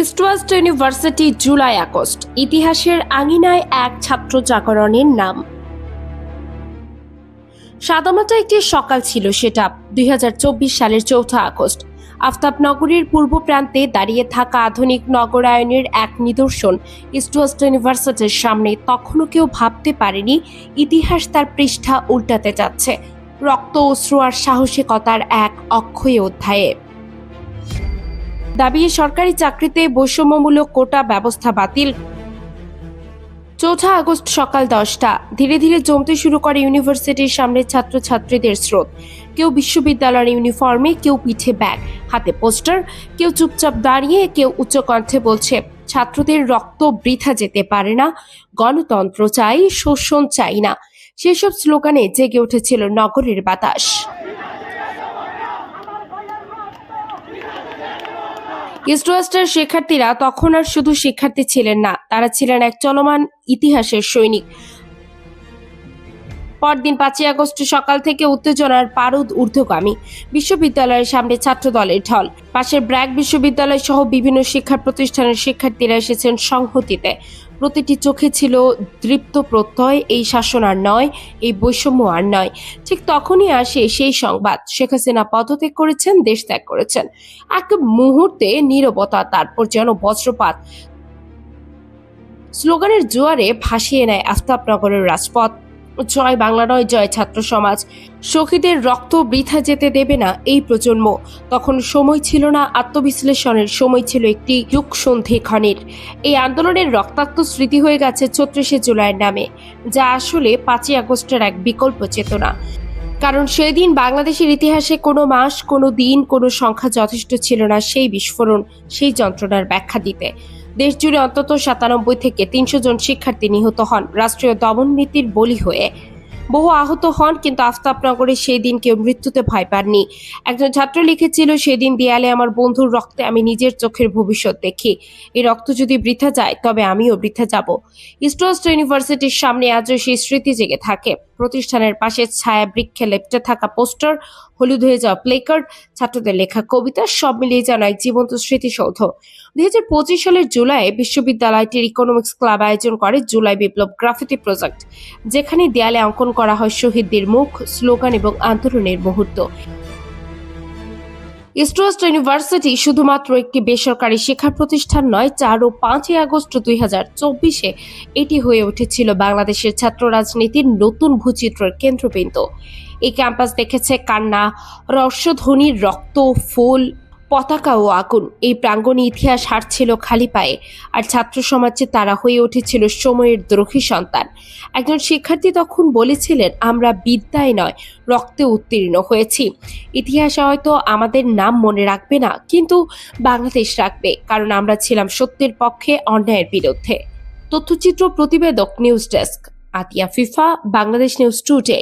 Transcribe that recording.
East West university July August ইতিহাসের আঙিনায় এক ছাত্র জাগরণের নাম। সাদামাটা একটি সকাল ছিল সেটা 2024 সালের 4 আগস্ট। আফতাবনগরীর পূর্ব প্রান্তে দাঁড়িয়ে থাকা আধুনিক নগরায়নের এক নিদর্শন ইস্ট ওয়েস্ট ইউনিভার্সিটির সামনে। তখনও কেউ ভাবতে পারেনি ইতিহাস তার পৃষ্ঠা উল্টাতে যাচ্ছে রক্ত, অশ্রু আর সাহসিকতার এক অক্ষয় অধ্যায়ে। দাবি সরকারি চাকরিতে বৈষম্যমূলক কোটা ব্যবস্থা বাতিল। 4 আগস্ট সকাল 10টা। ধীরে ধীরে জমতে শুরু করে ইউনিভার্সিটির সামনে ছাত্রছাত্রীদের স্রোত। কেউ বিশ্ববিদ্যালয়ের ইউনিফর্মে, কেউ পিঠে ব্যাগ, হাতে পোস্টার, কেউ চুপচাপ দাঁড়িয়ে, কেউ উচ্চকণ্ঠে বলছে ছাত্রদের রক্ত বৃথা যেতে পারে না, গণতন্ত্র চাই, শোষণ চাই না। সেসব স্লোগানে জেগে উঠেছিল নগরের বাতাস। ইস্ট ওয়েস্টের শিক্ষার্থীরা তখন আর শুধু শিক্ষার্থী ছিলেন না, তারা ছিলেন এক চলমান ইতিহাসের সৈনিক। পরদিন 5 আগস্ট সকাল থেকে উত্তেজনার পারদ ঊর্ধ্বগামী। বিশ্ববিদ্যালয়ের সামনে ছাত্র দলের ঢল। পাশের ব্র্যাক বিশ্ববিদ্যালয় সহ বিভিন্ন শিক্ষা প্রতিষ্ঠানের শিক্ষার্থীরা এসেছেন সংহতিতে। প্রতিটি চোখে ছিল দৃপ্ত প্রত্যয়, এই শাসন আর নয়, এই বৈষম্য আর নয়। ঠিক তখনই আসে সেই সংবাদ, শেখ হাসিনা পদত্যাগ করেছেন, দেশ ত্যাগ করেছেন। এক মুহূর্তে নীরবতা, তারপর যেন বজ্রপাত। স্লোগানের জোয়ারে ভাসিয়ে নেয় আফতাবনগরের রাজপথ। জয় বাংলা নয়, জয় ছাত্র সমাজ। শহীদের রক্ত বৃথা যেতে দেবে না এই প্রজন্ম। তখন সময় ছিল না আত্মবিশ্লেষণের, সময় ছিল একটি যুগ সন্ধিক্ষণের। এই আন্দোলনের রক্তাক্ত স্মৃতি হয়ে গেছে 34শে জুলাইয়ের নামে, যা আসলে 5 আগস্টের এক বিকল্প চেতনা। কারণ সেই দিন বাংলাদেশের ইতিহাসে কোনো মাস, কোনো দিন, কোনো সংখ্যা যথেষ্ট ছিল না সেই বিস্ফোরণ, সেই যন্ত্রণার ব্যাখ্যা দিতে। দেশ জুড়ে অন্তত 97 থেকে 300 জন শিক্ষার্থী নিহত হন রাষ্ট্রীয় দমন নীতির বলি হয়ে। বহু আহত হন, কিন্তু আফতাবনগরে সেই দিন কেউ মৃত্যুতে ভয় পাননি। একজন ছাত্র লিখেছিল, সেদিন দেয়ালে আমার বন্ধুর রক্তে আমি নিজের চোখের ভবিষ্যৎ দেখি। এই রক্ত যদি বৃথা যায়, তবে আমিও বৃথা যাব। ইস্ট ওয়েস্ট ইউনিভার্সিটির সামনে আজও সেই স্মৃতি জেগে থাকে। প্রতিষ্ঠানের পাশে ছায়া বৃক্ষে লেপ্টে থাকা পোস্টার, হলুদ হয়ে যাওয়া প্লেকার্ড, ছাত্রদের লেখা কবিতা, সব মিলিয়ে যেন এক জীবন্ত স্মৃতিসৌধ। 2025 সালের জুলাই বিশ্ববিদ্যালয়টির ইকোনমিক্স ক্লাব আয়োজন করে জুলাই বিপ্লব গ্রাফিতি প্রজেক্ট, যেখানে দেয়ালে অঙ্কন করা হয় শহীদদের মুখ, স্লোগান এবং আন্দোলনের মুহূর্ত। ইস্ট ওয়েস্ট ইউনিভার্সিটি শুধুমাত্র একটি বেসরকারি শিক্ষা প্রতিষ্ঠান নয়, 4 ও 5 আগস্ট 2024 এটি হয়ে উঠেছিল বাংলাদেশের ছাত্র রাজনীতির নতুন ভূচিত্রের কেন্দ্রবিন্দু। এই ক্যাম্পাস দেখেছে কান্না, রসধ্বনির, রক্ত, ফুল, পতাকা ও আগুন। এই প্রাঙ্গণে ইতিহাস হারছিল খালি পায়ে, আর ছাত্র সমাজে তারা হয়ে উঠেছিল সময়ের দ্রোহী সন্তান। একজন শিক্ষার্থী তখন বলেছিলেন, আমরা বিদ্যায় নয়, রক্তে উত্তীর্ণ হয়েছি। ইতিহাসে হয়তো আমাদের নাম মনে রাখবে না, কিন্তু বাংলাদেশ রাখবে, কারণ আমরা ছিলাম সত্যের পক্ষে, অন্যায়ের বিরুদ্ধে। তথ্যচিত্র প্রতিবেদক, নিউজ ডেস্ক, আতিয়া ফিফা, বাংলাদেশ নিউজ টুডে।